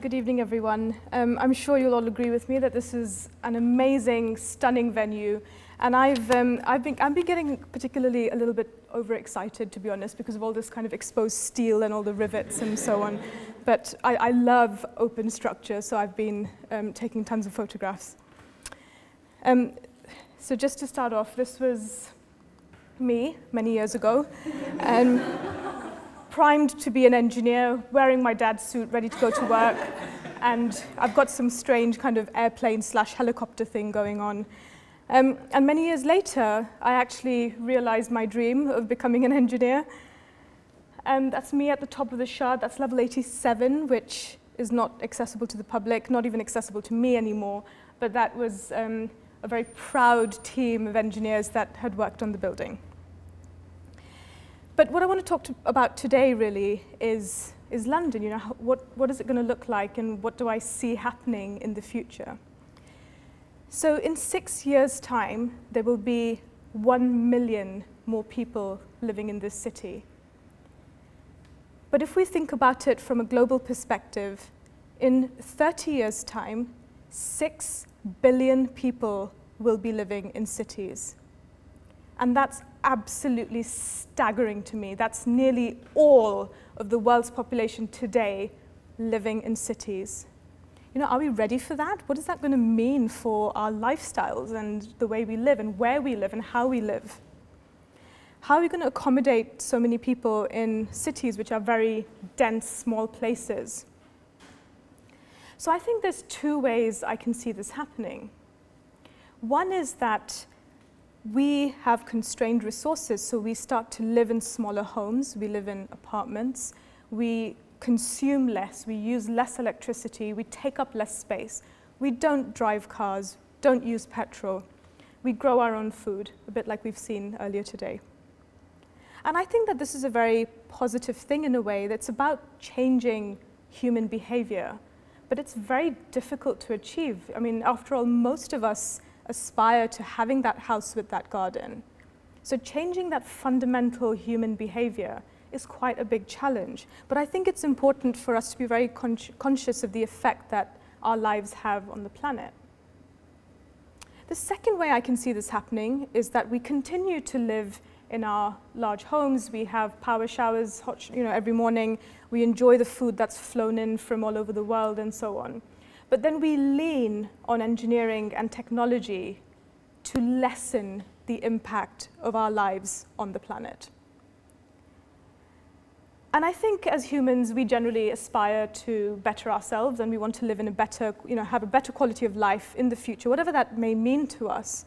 good evening, everyone. I'm sure you'll all agree with me that this is an amazing, stunning venue, and I've been getting particularly a little bit overexcited, to be honest, because of all this kind of exposed steel and all the rivets and so on. But I love open structure, so I've been taking tons of photographs. So just to start off, this was me many years ago. Primed to be an engineer, wearing my dad's suit, ready to go to work, and I've got some strange kind of airplane/helicopter thing going on. And many years later, I actually realized my dream of becoming an engineer. And that's me at the top of the shard. That's level 87, which is not accessible to the public, not even accessible to me anymore. But that was a very proud team of engineers that had worked on the building. But what I want to talk about today really is London. You know, what is it going to look like, and what do I see happening in the future? So in 6 years' time, there will be 1 million more people living in this city. But if we think about it from a global perspective, in 30 years' time, 6 billion people will be living in cities. And that's absolutely staggering to me. That's nearly all of the world's population today living in cities. You know, are we ready for that? What is that going to mean for our lifestyles and the way we live and where we live and how we live? How are we going to accommodate so many people in cities which are very dense, small places? So I think there's two ways I can see this happening. One is that we have constrained resources, so we start to live in smaller homes, we live in apartments, we consume less, we use less electricity, we take up less space, we don't drive cars, don't use petrol, we grow our own food, a bit like we've seen earlier today. And I think that this is a very positive thing in a way. That's about changing human behavior, but it's very difficult to achieve. I mean, after all, most of us aspire to having that house with that garden. So changing that fundamental human behavior is quite a big challenge. But I think it's important for us to be very conscious of the effect that our lives have on the planet. The second way I can see this happening is that we continue to live in our large homes. We have power showers every morning. We enjoy the food that's flown in from all over the world and so on. But then we lean on engineering and technology to lessen the impact of our lives on the planet. And I think as humans, we generally aspire to better ourselves, and we want to live in a better, have a better quality of life in the future, whatever that may mean to us.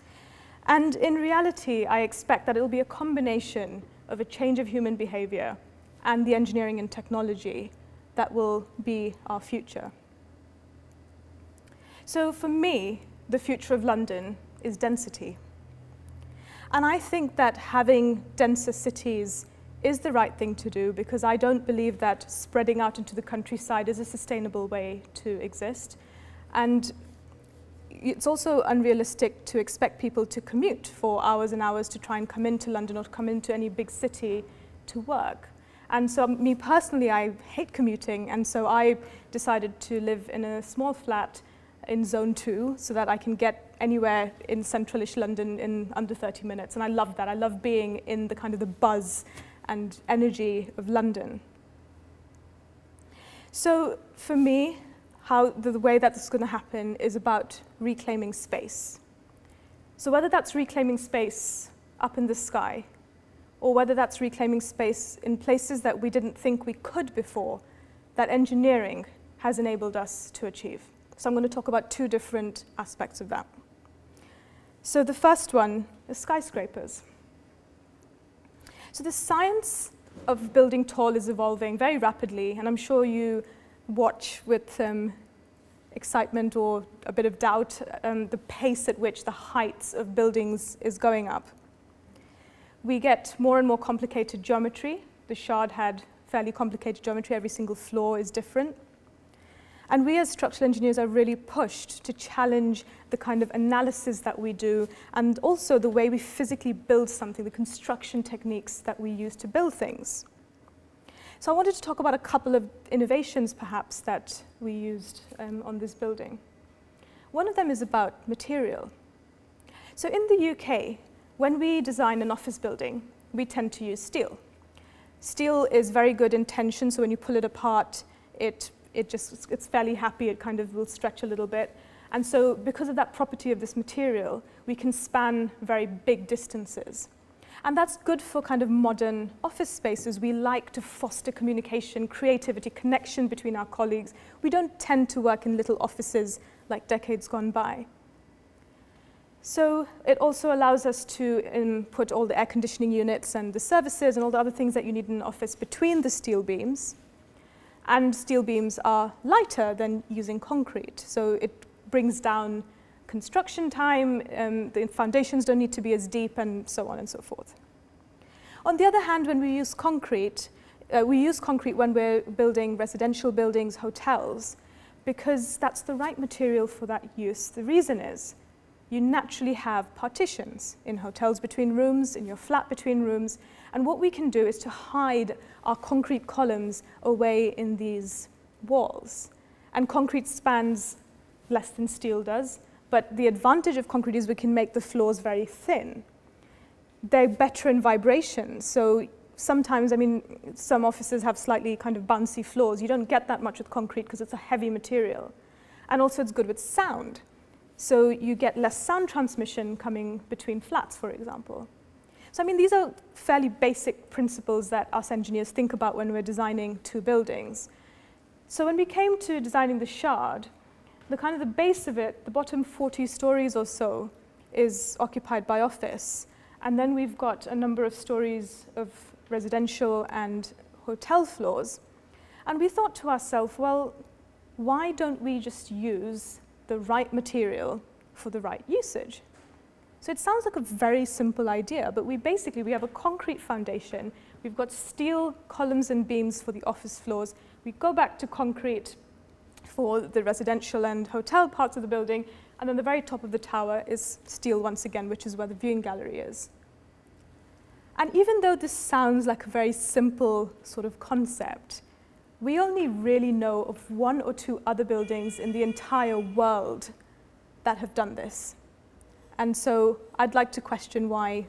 And in reality, I expect that it will be a combination of a change of human behavior and the engineering and technology that will be our future. So for me, the future of London is density. And I think that having denser cities is the right thing to do, because I don't believe that spreading out into the countryside is a sustainable way to exist. And it's also unrealistic to expect people to commute for hours and hours to try and come into London or to come into any big city to work. And so me personally, I hate commuting, and so I decided to live in a small flat in Zone 2 so that I can get anywhere in central-ish London in under 30 minutes. And I love that. I love being in the kind of the buzz and energy of London. So for me, the way that this is going to happen is about reclaiming space. So whether that's reclaiming space up in the sky, or whether that's reclaiming space in places that we didn't think we could before, that engineering has enabled us to achieve. So I'm going to talk about two different aspects of that. So the first one is skyscrapers. So the science of building tall is evolving very rapidly, and I'm sure you watch with excitement or a bit of doubt the pace at which the heights of buildings is going up. We get more and more complicated geometry. The Shard had fairly complicated geometry. Every single floor is different. And we as structural engineers are really pushed to challenge the kind of analysis that we do, and also the way we physically build something, the construction techniques that we use to build things. So I wanted to talk about a couple of innovations, perhaps, that we used on this building. One of them is about material. So in the UK, when we design an office building, we tend to use steel. Steel is very good in tension, so when you pull it apart, it's fairly happy, it kind of will stretch a little bit. And so because of that property of this material, we can span very big distances. And that's good for kind of modern office spaces. We like to foster communication, creativity, connection between our colleagues. We don't tend to work in little offices like decades gone by. So it also allows us to put all the air conditioning units and the services and all the other things that you need in an office between the steel beams. And steel beams are lighter than using concrete. So it brings down construction time, the foundations don't need to be as deep, and so on and so forth. On the other hand, when we use concrete when we're building residential buildings, hotels, because that's the right material for that use. The reason is you naturally have partitions in hotels between rooms, in your flat between rooms, and what we can do is to hide our concrete columns away in these walls. And concrete spans less than steel does, but the advantage of concrete is we can make the floors very thin. They're better in vibration, so sometimes, some offices have slightly kind of bouncy floors. You don't get that much with concrete because it's a heavy material. And also it's good with sound. So you get less sound transmission coming between flats, for example. So these are fairly basic principles that us engineers think about when we're designing two buildings. So when we came to designing the Shard, the base of it, the bottom 40 stories or so, is occupied by office. And then we've got a number of stories of residential and hotel floors. And we thought to ourselves, well, why don't we just use the right material for the right usage? So it sounds like a very simple idea, but we have a concrete foundation. We've got steel columns and beams for the office floors. We go back to concrete for the residential and hotel parts of the building, and then the very top of the tower is steel once again, which is where the viewing gallery is. And even though this sounds like a very simple sort of concept, we only really know of one or two other buildings in the entire world that have done this. And so I'd like to question why,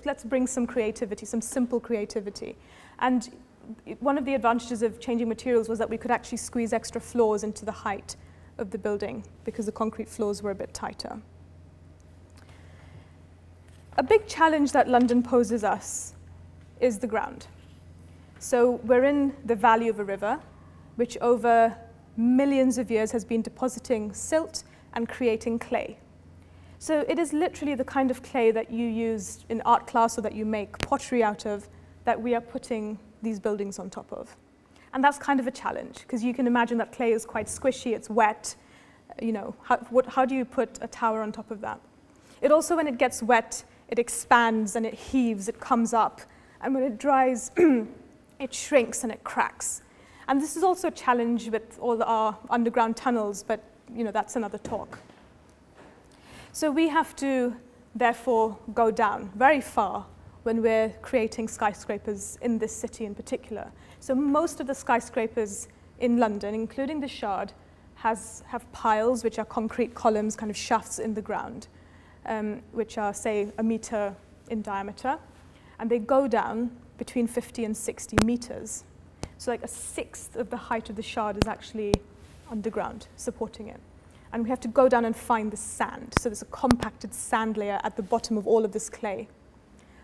let's bring some creativity, some simple creativity. And one of the advantages of changing materials was that we could actually squeeze extra floors into the height of the building because the concrete floors were a bit tighter. A big challenge that London poses us is the ground. So we're in the valley of a river, which over millions of years has been depositing silt and creating clay. So it is literally the kind of clay that you use in art class or that you make pottery out of that we are putting these buildings on top of. And that's kind of a challenge, because you can imagine that clay is quite squishy, it's wet. How do you put a tower on top of that? It also, when it gets wet, it expands and it heaves, it comes up. And when it dries, it shrinks and it cracks. And this is also a challenge with all our underground tunnels, but that's another talk. So we have to, therefore, go down very far when we're creating skyscrapers in this city in particular. So most of the skyscrapers in London, including the Shard, have piles, which are concrete columns, kind of shafts in the ground, which are, say, 1 meter in diameter. And they go down between 50 and 60 meters. So like 1/6 of the height of the Shard is actually underground, supporting it. And we have to go down and find the sand. So there's a compacted sand layer at the bottom of all of this clay.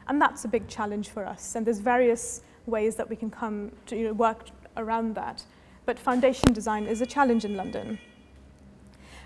And that's a big challenge for us. And there's various ways that we can come to work around that. But foundation design is a challenge in London.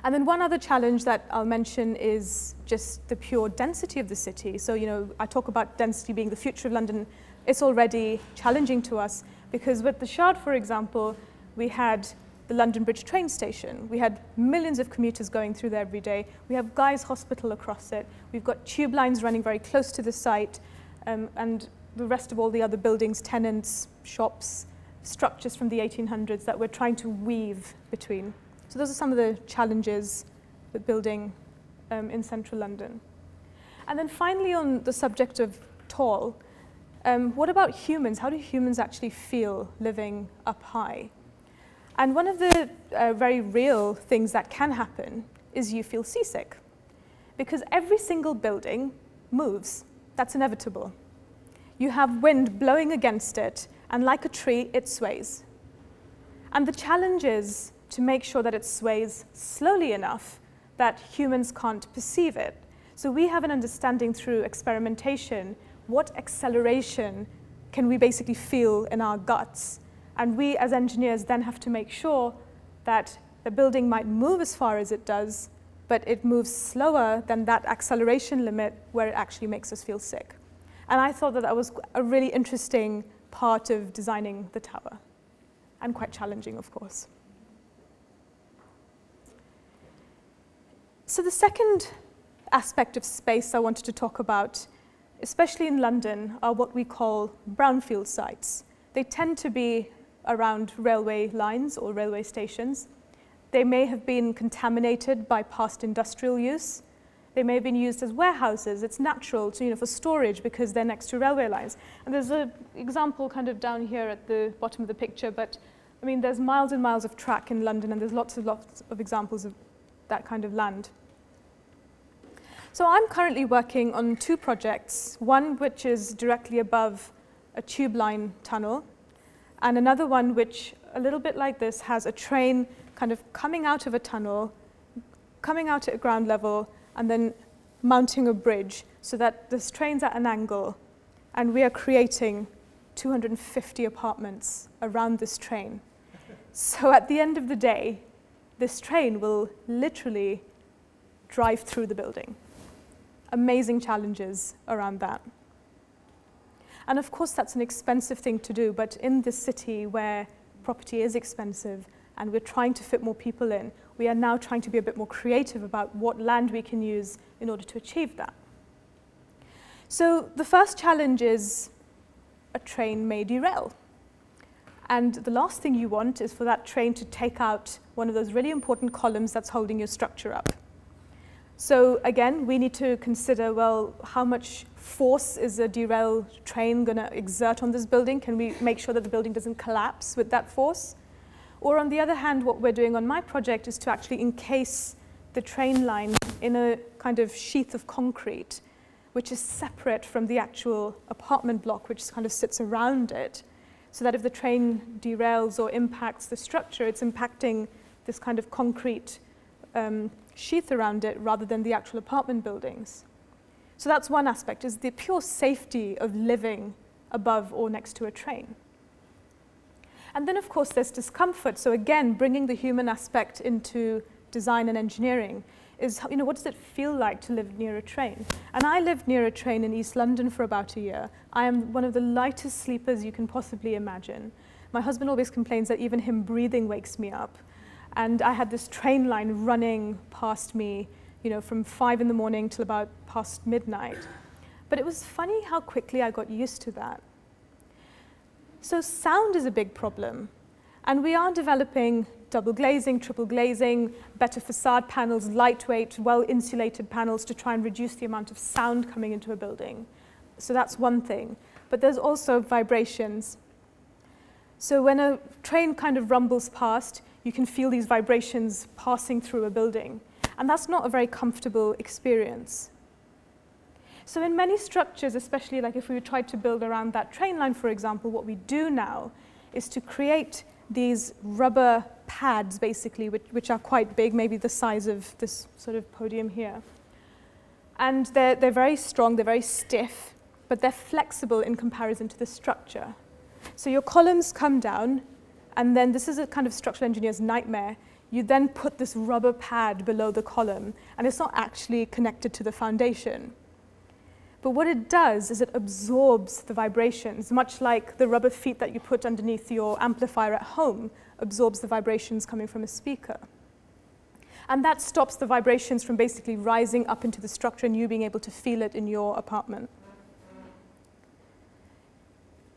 And then one other challenge that I'll mention is just the pure density of the city. So, I talk about density being the future of London. It's already challenging to us because with the Shard, for example, we had the London Bridge train station. We had millions of commuters going through there every day. We have Guy's Hospital across it. We've got tube lines running very close to the site, and the rest of all the other buildings, tenants, shops, structures from the 1800s that we're trying to weave between. So those are some of the challenges with building in central London. And then finally, on the subject of tall, what about humans? How do humans actually feel living up high? And one of the very real things that can happen is you feel seasick, because every single building moves. That's inevitable. You have wind blowing against it, and like a tree, it sways. And the challenge is to make sure that it sways slowly enough that humans can't perceive it. So we have an understanding through experimentation what acceleration can we basically feel in our guts. And we as engineers then have to make sure that the building might move as far as it does, but it moves slower than that acceleration limit where it actually makes us feel sick. And I thought that that was a really interesting part of designing the tower, and quite challenging, of course. So the second aspect of space I wanted to talk about, especially in London, are what we call brownfield sites. They tend to be around railway lines or railway stations. They may have been contaminated by past industrial use. They may have been used as warehouses. It's natural to, for storage because they're next to railway lines. And there's an example kind of down here at the bottom of the picture, but I mean, there's miles and miles of track in London, and there's lots of examples of that kind of land. So I'm currently working on two projects, one which is directly above a tube line tunnel, and another one which, a little bit like this, has a train kind of coming out of a tunnel, coming out at ground level, and then mounting a bridge so that this train's at an angle, and we are creating 250 apartments around this train. So at the end of the day, this train will literally drive through the building. Amazing challenges around that. And of course, that's an expensive thing to do, but in this city where property is expensive and we're trying to fit more people in, we are now trying to be a bit more creative about what land we can use in order to achieve that. So the first challenge is a train may derail. And the last thing you want is for that train to take out one of those really important columns that's holding your structure up. So again, we need to consider, well, how much force is a derailed train going to exert on this building? Can we make sure that the building doesn't collapse with that force? Or on the other hand, what we're doing on my project is to actually encase the train line in a kind of sheath of concrete, which is separate from the actual apartment block, which kind of sits around it, so that if the train derails or impacts the structure, it's impacting this kind of concrete sheath around it rather than the actual apartment buildings. So that's one aspect, is the pure safety of living above or next to a train. And then, of course, there's discomfort. So again, bringing the human aspect into design and engineering is, what does it feel like to live near a train? And I lived near a train in East London for about a year. I am one of the lightest sleepers you can possibly imagine. My husband always complains that even him breathing wakes me up. And I had this train line running past me, from 5 in the morning till about past midnight. But it was funny how quickly I got used to that. So sound is a big problem. And we are developing double glazing, triple glazing, better facade panels, lightweight, well-insulated panels to try and reduce the amount of sound coming into a building. So that's one thing. But there's also vibrations. So when a train kind of rumbles past, you can feel these vibrations passing through a building. And that's not a very comfortable experience. So in many structures, especially like if we tried to build around that train line, for example, what we do now is to create these rubber pads, basically, which are quite big, maybe the size of this sort of podium here. And they're very strong, they're very stiff, but they're flexible in comparison to the structure. So your columns come down, and then this is a kind of structural engineer's nightmare. You then put this rubber pad below the column, and it's not actually connected to the foundation. But what it does is it absorbs the vibrations, much like the rubber feet that you put underneath your amplifier at home absorbs the vibrations coming from a speaker. And that stops the vibrations from basically rising up into the structure and you being able to feel it in your apartment.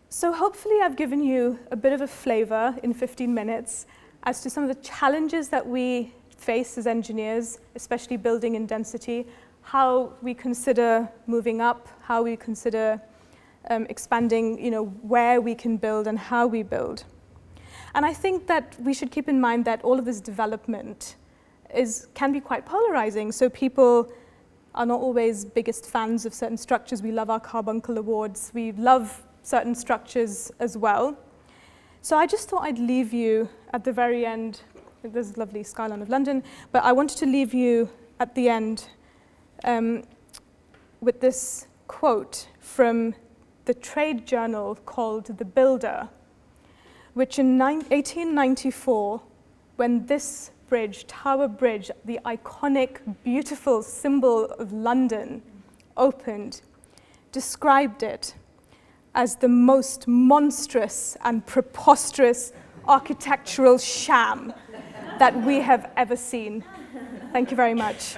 So hopefully I've given you a bit of a flavor in 15 minutes as to some of the challenges that we face as engineers, especially building in density, how we consider moving up, how we consider expanding, where we can build and how we build. And I think that we should keep in mind that all of this development can be quite polarizing. So people are not always biggest fans of certain structures. We love our carbuncle awards. We love certain structures as well. So I just thought I'd leave you at the very end. There's a lovely skyline of London, but I wanted to leave you at the end with this quote from the trade journal called The Builder, which in 1894, when this bridge, Tower Bridge, the iconic, beautiful symbol of London, opened, described it as the most monstrous and preposterous architectural sham that we have ever seen. Thank you very much.